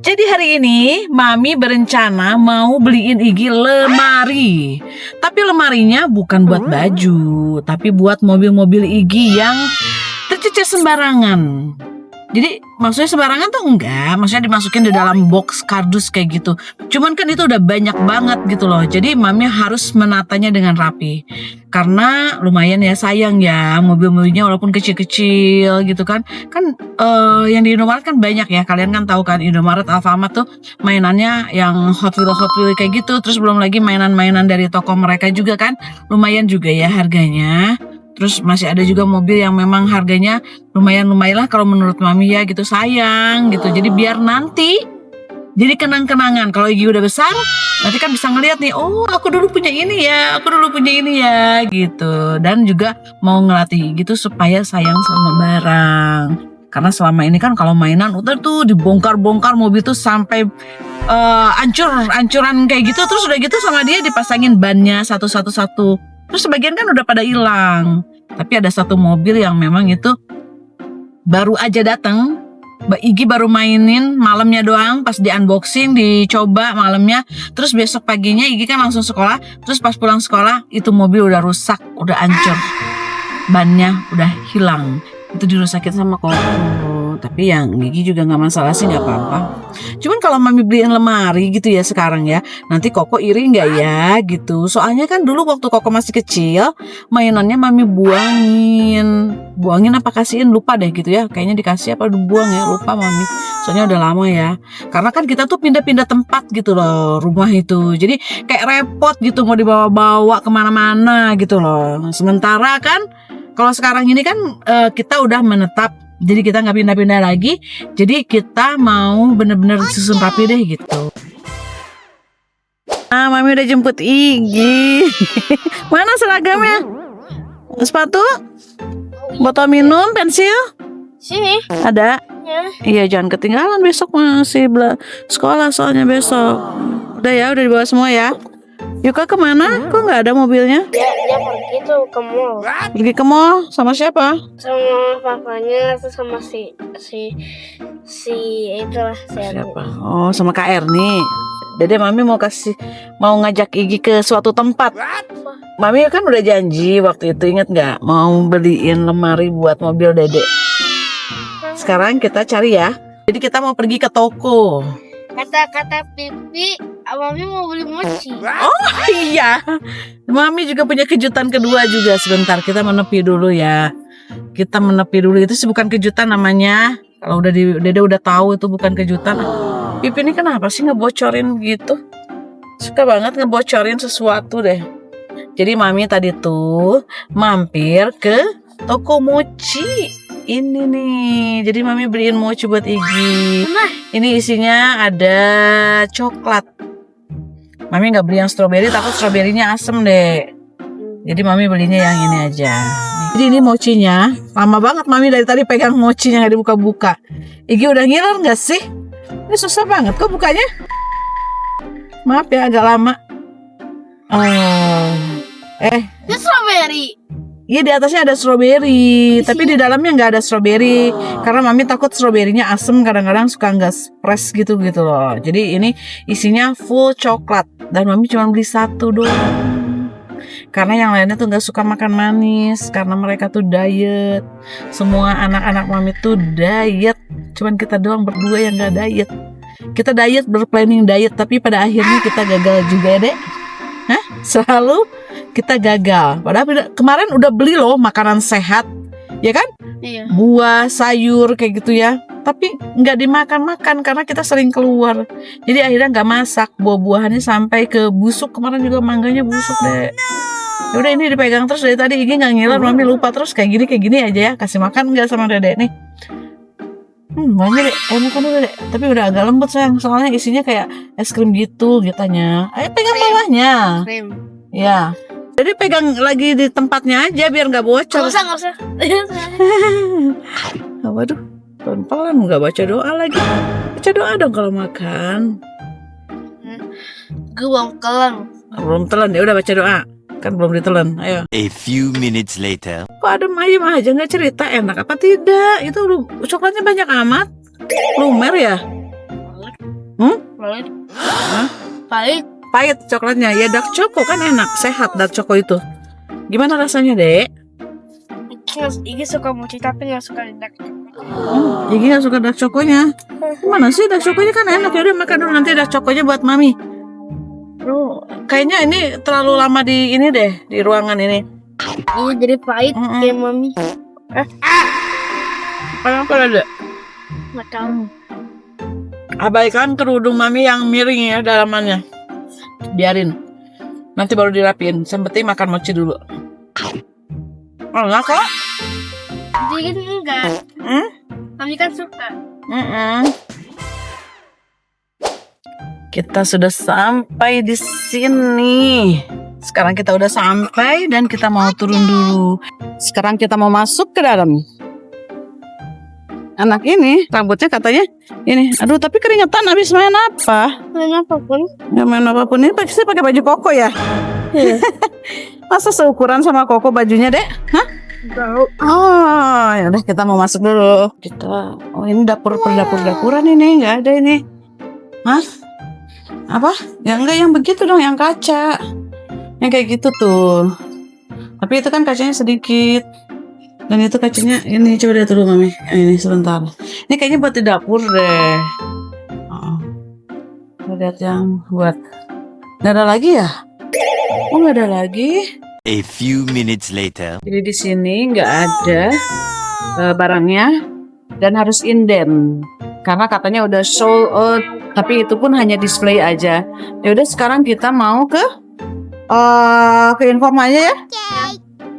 Jadi hari ini Mami berencana mau beliin Igi lemari. Tapi lemarinya bukan buat baju, tapi buat mobil-mobil Igi yang tercecer sembarangan. Jadi maksudnya sembarangan tuh enggak, maksudnya dimasukin di dalam box kardus kayak gitu. Cuman kan itu udah banyak banget gitu loh. Jadi Mami harus menatanya dengan rapi. Karena lumayan ya, sayang ya mobil-mobilnya walaupun kecil-kecil gitu kan. Kan yang di Indomaret kan banyak ya. Kalian kan tahu kan Indomaret, Alfamart tuh mainannya yang Hot Wheels kayak gitu. Terus belum lagi mainan-mainan dari toko mereka juga kan. Lumayan juga ya harganya. Terus masih ada juga mobil yang memang harganya lumayan lah kalau menurut Mami ya gitu, sayang gitu. Jadi biar nanti jadi kenang-kenangan. Kalau Igi udah besar, nanti kan bisa ngeliat nih, oh aku dulu punya ini ya, aku dulu punya ini ya gitu. Dan juga mau ngelatih gitu supaya sayang sama barang. Karena selama ini kan kalau mainan udah tuh dibongkar-bongkar mobil tuh sampai ancuran kayak gitu. Terus udah gitu sama dia dipasangin bannya satu-satu. Terus sebagian kan udah pada hilang. Tapi ada satu mobil yang memang itu baru aja datang. Mbak Igi baru mainin malamnya doang, pas di unboxing dicoba malamnya. Terus besok paginya Igi kan langsung sekolah. Terus pas pulang sekolah itu mobil udah rusak, udah hancur. Bannya udah hilang. Itu dirusakin sama Koko. Tapi yang Gigi juga nggak masalah sih, nggak apa-apa. Cuman kalau Mami beliin lemari gitu ya sekarang ya, nanti Koko iri nggak ya gitu. Soalnya kan dulu waktu Koko masih kecil, mainannya Mami buangin apa kasihin, lupa deh gitu ya. Kayaknya dikasih apa dibuang ya, lupa Mami. Soalnya udah lama ya. Karena kan kita tuh pindah-pindah tempat gitu loh rumah itu. Jadi kayak repot gitu mau dibawa-bawa kemana-mana gitu loh. Sementara kan kalau sekarang ini kan kita udah menetap. Jadi kita nggak pindah-pindah lagi. Jadi kita mau bener-bener susun rapi deh gitu. Nah, Mami udah jemput Igi. Mana seragamnya? Sepatu? Botol minum, pensil? Sini. Ada? Ya. Iya, jangan ketinggalan besok masih sekolah soalnya besok. Udah ya, udah dibawa semua ya. Yuka kemana? Kok nggak ada mobilnya? Dia pergi tuh ke mall. Pergi ke mall sama siapa? Sama papanya terus sama si itulah Siapa? Oh, sama Kak Erni. Dede Mami mau ngajak Igi ke suatu tempat. Mami kan udah janji waktu itu, inget nggak? Mau beliin lemari buat mobil Dede. Sekarang kita cari ya. Jadi kita mau pergi ke toko. Kata Pipi, Mami mau beli mochi. Oh iya, Mami juga punya kejutan kedua juga. Sebentar, kita menepi dulu ya. Kita menepi dulu, itu sih bukan kejutan namanya. Kalau Dede udah tahu itu bukan kejutan. Pipi ini kenapa sih ngebocorin gitu? Suka banget ngebocorin sesuatu deh. Jadi Mami tadi tuh mampir ke toko mochi. Ini nih, jadi Mami beliin mochi buat Igi. Ini isinya ada coklat. Mami nggak beli yang stroberi, takut stroberinya asem deh. Jadi Mami belinya yang ini aja. Jadi ini mochinya, lama banget Mami dari tadi pegang mochinya nggak dibuka-buka. Igi udah ngiler nggak sih? Ini susah banget kok bukanya. Maaf ya agak lama. Ini strawberry. Iya, di atasnya ada stroberi, tapi di dalamnya nggak ada stroberi. Karena Mami takut stroberinya asem, kadang-kadang suka nggak fresh gitu loh. Jadi ini isinya full coklat dan Mami cuma beli satu doang. Karena yang lainnya tuh nggak suka makan manis, karena mereka tuh diet. Semua anak-anak Mami tuh diet, cuman kita doang berdua yang nggak diet. Kita diet, berplanning diet, tapi pada akhirnya kita gagal juga ya, Dek. Hah? Selalu kita gagal. Padahal kemarin udah beli loh makanan sehat, ya kan? Iya. Buah, sayur kayak gitu ya. Tapi nggak dimakan-makan karena kita sering keluar. Jadi akhirnya nggak masak. Buah-buahannya sampai ke busuk. Kemarin juga mangganya busuk deh. Ya udah, ini dipegang terus dari tadi. Igi nggak ngiler, Mami lupa terus kayak gini aja ya. Kasih makan nggak sama Dedek nih? Mami Dek, makan dulu Dek. Tapi udah agak lembut sayang. Soalnya isinya kayak es krim gitu gitanya. Ayo pegang bawahnya. Krim. Ya. Jadi pegang lagi di tempatnya aja biar nggak bocor. Nggak usah. Waduh, pelan-pelan nggak baca doa lagi. Baca doa dong kalau makan. Gue belum kelang. Belum telan ya, udah baca doa. Kan belum ditelan. Ayo. A few minutes later. Kok adem ayem aja nggak cerita, enak apa tidak? Itu coklatnya banyak amat. Lumer ya? Pahit. Hah? Pahit. Pahit coklatnya. Ya dark choco kan enak, sehat dark choco itu. Gimana rasanya, Dek? Iki suka mochi tapi nggak suka dark chocolate. Gigi gak suka dark choconya. Mana sih dark choconya kan enak. Ya udah makan dulu, nanti dark choconya buat Mami. Kayaknya ini terlalu lama di ini deh, di ruangan ini. Iya jadi pahit kayak mami. Kenapa ada? Nggak tahu. Abaikan kerudung Mami yang miring ya dalamannya. Biarin. Nanti baru dirapiin. Yang penting makan mochi dulu. Enggak kok. Jadi kan enggak. Mami kan suka. Kita sudah sampai di sini. Sekarang kita udah sampai dan kita mau turun dulu. Sekarang kita mau masuk ke dalam. Anak ini rambutnya katanya ini. Aduh, tapi keringetan habis main apa? Main apapun. Ya main apapun ini pasti pakai baju koko ya. Masa seukuran sama koko bajunya, Dek? Hah? Tahu. Oh, ya udah kita mau masuk dulu. Ini dapuran ini nggak ada ini. Hah? Apa? Ya enggak yang begitu dong, yang kaca. Yang kayak gitu tuh. Tapi itu kan kacanya sedikit. Dan itu kacanya ini, coba lihat dulu Mami. Ini sebentar. Ini kayaknya buat di dapur deh. Lihat yang buat. Nggak ada lagi ya? Oh, nggak ada lagi. A few minutes later. Jadi di sini nggak ada barangnya dan harus inden karena katanya udah sold out. Tapi itu pun hanya display aja. Ya udah sekarang kita mau ke Informa aja ya.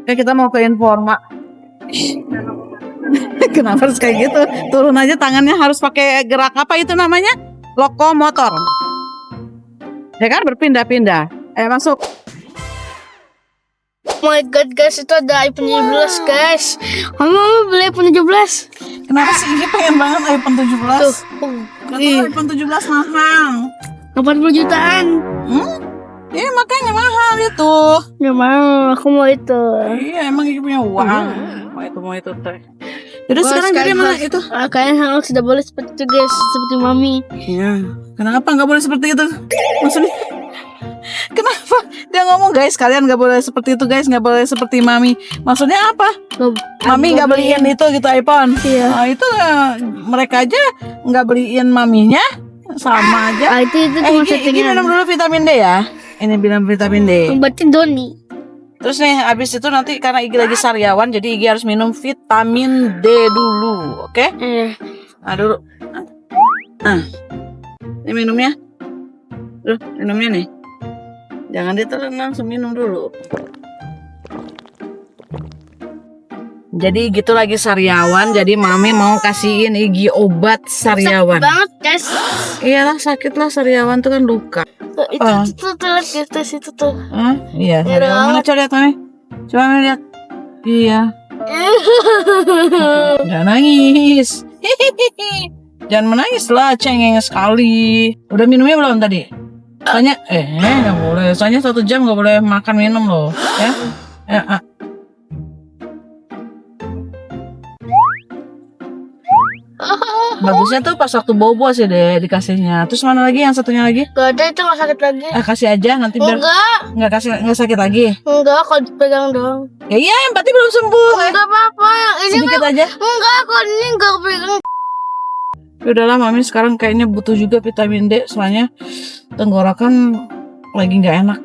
Oke, kita mau ke Informa. Kenapa harus kayak gitu? Turun aja tangannya harus pakai gerak apa itu namanya? Lokomotor. Ya kan berpindah-pindah. Ayo masuk. Oh my god guys, itu ada iPhone 17 guys. Mama beli iPhone 17. Kenapa sih Igi pengen banget iPhone 17? Tuh. Katanya iPhone 17 mahal. 80 jutaan. Iya makanya mahal itu. Ya mau, aku mau itu. Iya emang Igi punya uang. Mau itu teh. Jadi sekarang jadi mana itu? Kalian harus tidak boleh seperti itu guys, seperti mami. Iya. Kenapa nggak boleh seperti itu? Maksudnya? Kenapa dia ngomong guys kalian nggak boleh seperti itu guys, nggak boleh seperti mami? Maksudnya apa? Mami nggak beliin itu gitu iPhone. Iya. Nah, itu mereka aja nggak beliin maminya sama aja. Itu cuma Ini settingan. minum dulu vitamin D ya. Ini minum vitamin D. Berarti Doni. Terus nih abis itu nanti karena Igi lagi sariawan jadi Igi harus minum vitamin D dulu, oke? Nah dulu. Nah, ini minumnya. Tuh minumnya nih. Jangan ditelan, langsung minum dulu. Jadi gitu lagi sariawan, jadi mami mau kasihin Igi obat sariawan. Sakit banget guys. Iyalah sakit lah, sariawan tuh kan luka. Itu lihat guys, itu tuh. Iya, sariawan. Mana coba lihat mami. Coba mami lihat. Iya. Jangan nangis. Jangan menangis lah, cengeng sekali. Udah minumnya belum tadi? Soalnya, nggak boleh. Soalnya 1 jam nggak boleh makan minum loh, ya. Bagusnya tuh pas waktu bobo sih deh dikasihnya. Terus mana lagi yang satunya lagi? Gak ada, itu gak sakit lagi. Kasih aja nanti biar nggak sakit lagi. Enggak, kalau dipegang doang. Ya iya, yang berarti belum sembuh. Enggak apa-apa, yang ini Sedikit aja. Enggak, kalau ini enggak pegang. Udahlah mami sekarang kayaknya butuh juga vitamin D soalnya tenggorokan lagi nggak enak.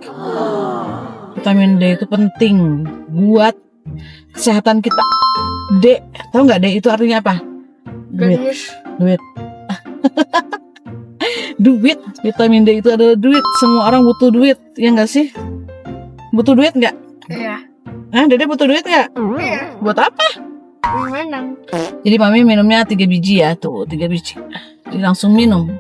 Vitamin D itu penting buat kesehatan kita. D, tahu nggak D itu artinya apa? Duit. Duit. Vitamin D itu adalah duit. Semua orang butuh duit, ya nggak sih? Butuh duit nggak? Iya. Dede butuh duit nggak? Iya. Buat apa? Menang. Jadi mami minumnya 3 biji ya, tuh 3 biji. Jadi langsung minum.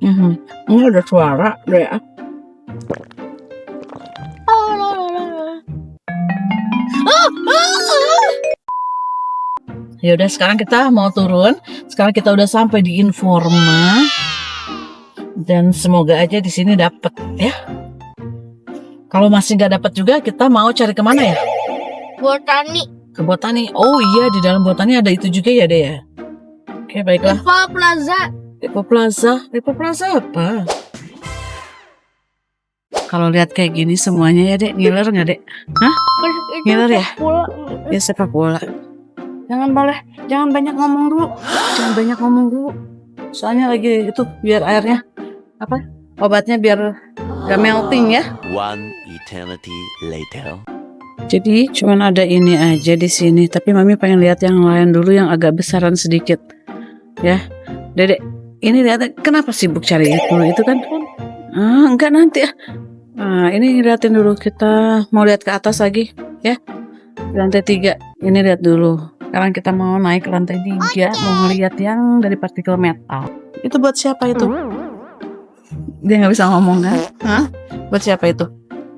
Ini ada suara deh. Ya udah sekarang kita mau turun. Sekarang kita udah sampai di Informa. Dan semoga aja di sini dapet ya. Kalau masih nggak dapet juga kita mau cari kemana ya? Botani. Ke Botani. Oh iya di dalam Botani ada itu juga ya deh ya. Oke baiklah. Info Plaza. Depo Plaza apa? Kalau lihat kayak gini semuanya ya dek, ngiler nggak dek? Hah? Ngiler ya? Ya sepak bola. Jangan banyak ngomong dulu. Soalnya lagi itu biar airnya obatnya biar gak melting ya. One eternity later. Jadi cuman ada ini aja di sini, tapi mami pengen lihat yang lain dulu yang agak besaran sedikit. Ya, dedek, ini lihat kenapa sibuk cari itu kan? Enggak nanti ya. Nah, ini liatin dulu, kita mau lihat ke atas lagi, ya. Lantai 3, ini lihat dulu. Sekarang kita mau naik ke lantai 3, mau ngeliat yang dari partikel metal. Itu buat siapa itu? Dia nggak bisa ngomong kan? Hah? Buat siapa itu?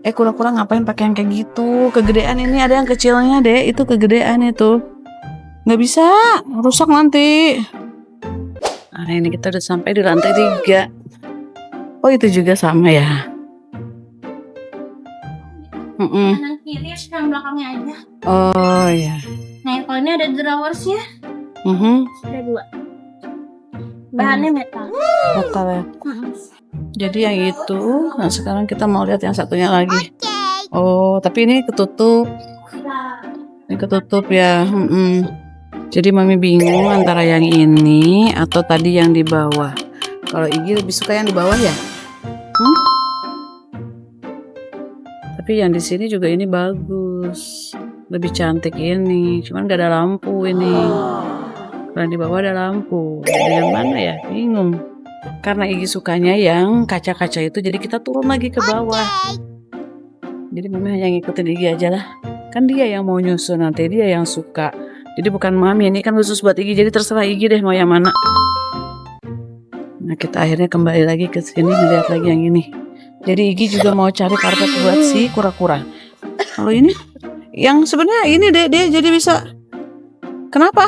Kura-kura ngapain pakai yang kayak gitu? Kegedean ini, ada yang kecilnya deh. Itu kegedean itu. Nggak bisa, rusak nanti. Nah ini kita udah sampai di lantai 3. Oh itu juga sama ya? Kanan kiri yang belakangnya aja. Oh ya. Nah kalau ini ada drawersnya. Ada 2. Bahannya metal. Metal ya. Jadi yang itu. Nah sekarang kita mau lihat yang satunya lagi. Oh tapi ini ketutup. Ini ketutup ya. Jadi mami bingung antara yang ini atau tadi yang di bawah. Kalau Igi lebih suka yang di bawah ya. Tapi yang di sini juga ini bagus, lebih cantik ini. Cuman gak ada lampu ini. Kalau di bawah ada lampu. Yang mana ya? Bingung. Karena Igi sukanya yang kaca-kaca itu, jadi kita turun lagi ke bawah. Jadi mami hanya ngikutin Igi aja lah. Kan dia yang mau nyusun, nanti dia yang suka. Jadi bukan mami, ini kan khusus buat Igi. Jadi terserah Igi deh mau yang mana. Nah kita akhirnya kembali lagi ke sini, lihat lagi yang ini. Jadi Igi juga mau cari karpet buat si kura-kura. Kalau ini, yang sebenarnya ini deh, dia jadi bisa. Kenapa?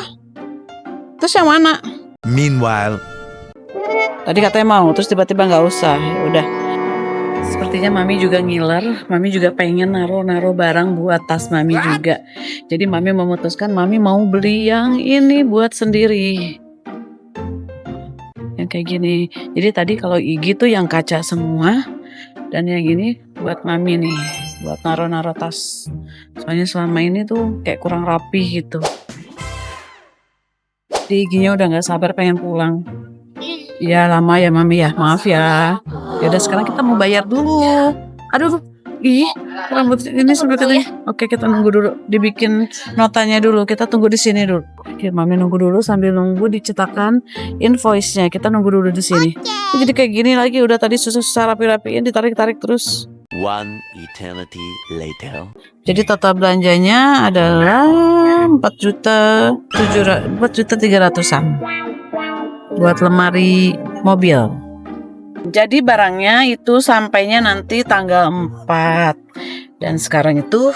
Terus yang mana? Meanwhile, Tadi katanya mau, terus tiba-tiba nggak usah. Ya udah. Sepertinya mami juga ngiler. Mami juga pengen naruh barang buat tas mami juga. Jadi mami memutuskan mami mau beli yang ini buat sendiri. Yang kayak gini. Jadi tadi kalau Igi tuh yang kaca semua. Dan yang ini buat mami nih, buat naruh tas. Soalnya selama ini tuh kayak kurang rapi gitu. Jadi Iginya udah gak sabar pengen pulang. Ya lama ya mami ya, maaf ya. Yaudah sekarang kita mau bayar dulu. Aduh, rambut ini seperti ini. Oke kita nunggu dulu, dibikin notanya dulu. Kita tunggu di sini dulu. Oke, mami nunggu dulu sambil nunggu dicetakan invoice-nya. Kita nunggu dulu di sini. Jadi kayak gini lagi, udah tadi susah rapi-rapiin, ditarik-tarik terus. one eternity later. Jadi total belanjanya adalah 4.300.000-an buat lemari mobil. Jadi barangnya itu sampainya nanti tanggal 4. Dan sekarang itu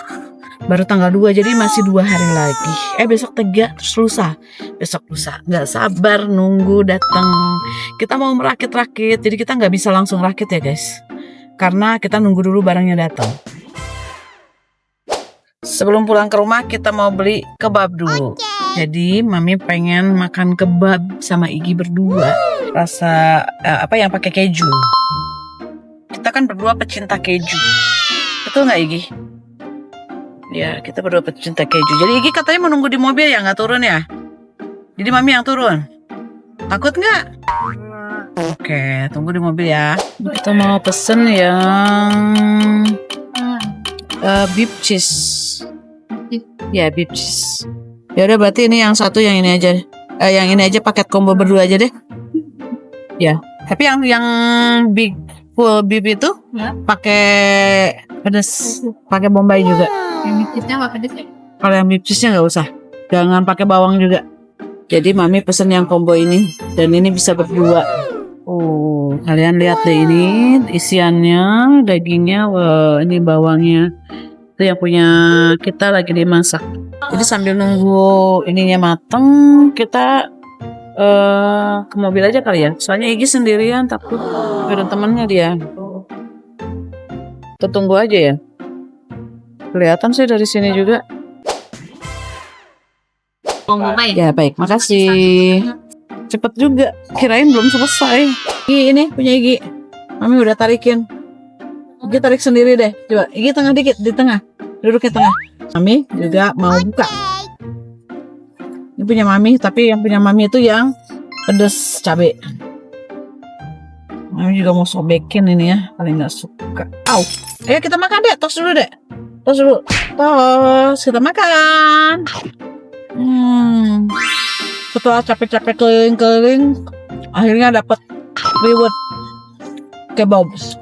baru tanggal 2, jadi masih 2 hari lagi. Besok 3, terus lusa. Besok lusa. Nggak sabar nunggu datang. Kita mau merakit-rakit, jadi kita nggak bisa langsung rakit ya guys. Karena kita nunggu dulu barangnya datang. Sebelum pulang ke rumah kita mau beli kebab dulu. Jadi mami pengen makan kebab sama Igi berdua. Rasa yang pakai keju. Kita kan berdua pecinta keju. Betul nggak Igi? Ya kita berdua pecinta keju. Jadi Igi katanya menunggu di mobil ya, nggak turun ya? Jadi mami yang turun. Takut nggak? Oke, tunggu di mobil ya. Kita mau pesen yang beef cheese. Ya beef cheese. Ya udah berarti ini yang satu, yang ini aja. Yang ini aja paket combo berdua aja deh. Ya. Tapi yang big full beef itu pakai pedas, pakai bombay juga. Yang mikirnya nggak pedes ya? Kalau yang beef cheese-nya nggak usah. Jangan pakai bawang juga. Jadi mami pesen yang combo ini dan ini bisa berdua. Oh, kalian lihat deh ini isiannya, dagingnya, wah ini bawangnya. Itu yang punya kita lagi dimasak. Jadi sambil nunggu ininya mateng, kita ke mobil aja kali ya. Soalnya Igi sendirian, takut ada temennya dia. Kita tunggu aja ya. Kelihatan sih dari sini juga. Bombay. Ya baik, makasih. cepet juga. Kirain belum selesai. Ini punya Igi. Mami udah tarikin. Igi tarik sendiri deh. Coba Igi tengah dikit, di tengah. Duduknya tengah. Mami juga mau buka. Ini punya Mami, tapi yang punya Mami itu yang pedes cabe. Mami juga mau sobekin ini ya, paling nggak suka. Au. Ayo kita makan deh, tos dulu deh. Tos dulu. Tos, kita makan. Setelah capek-capek keliling-keliling, akhirnya dapat reward kebabs.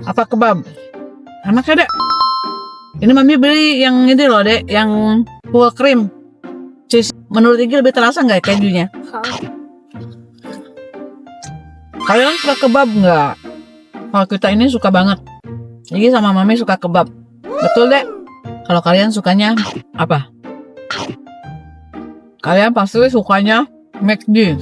Apa kebab? Enak ya, Dek? Ini Mami beli yang ini loh, Dek, yang full cream cheese. Menurut Igi lebih terasa nggak kejunya? Kalian suka kebab nggak? Kalau kita ini suka banget. Igi sama Mami suka kebab. Betul, Dek? Kalau kalian sukanya apa? Kalian pasti sukanya McD.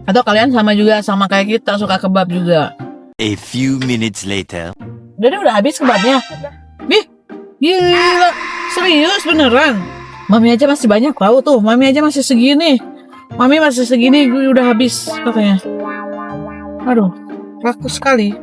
Atau kalian sama juga sama kayak kita suka kebab juga. A few minutes later. Udah habis kebabnya. Bih, gila. Serius beneran. Mami aja masih banyak tahu tuh. Mami aja masih segini. Mami masih segini udah habis katanya. Aduh, laku sekali.